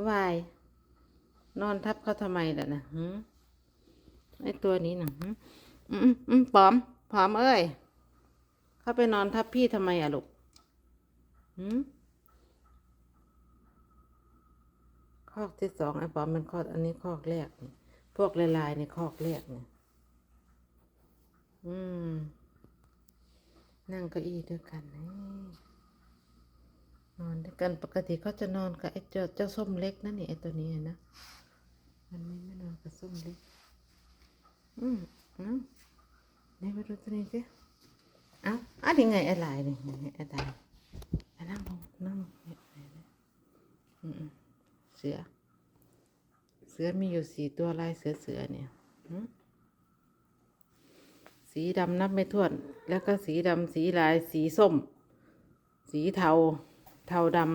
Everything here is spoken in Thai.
วายนอนทับเขาทำไมล่ะนะไอตัวนี้นะปอมผอมเอ้ยเข้าไปนอนทับพี่ทำไมอะลูกคอกที่สองไอ้ปอมมันคอกอันนี้คอกแรกนี่พวกลายๆในคอกแรกนี่นั่งเก้าอี้ด้วยกันนอนด้วยกันปกติเขาจะนอนกับไอ้เจ้าส้มเล็กนั่นนี่ไอ้ตัวนี้นะมันไม่นอนกับส้มเล็กนี่มาดูตัวนี้สินี่ไงไอ้ลายนี่ไอ้ลายนั่งลงเสือมีอยู่4 ตัวลายเสือเนี่ยสีดำนับไม่ถ้วนแล้วก็สีดำสีลายสีส้มสีเทาดำ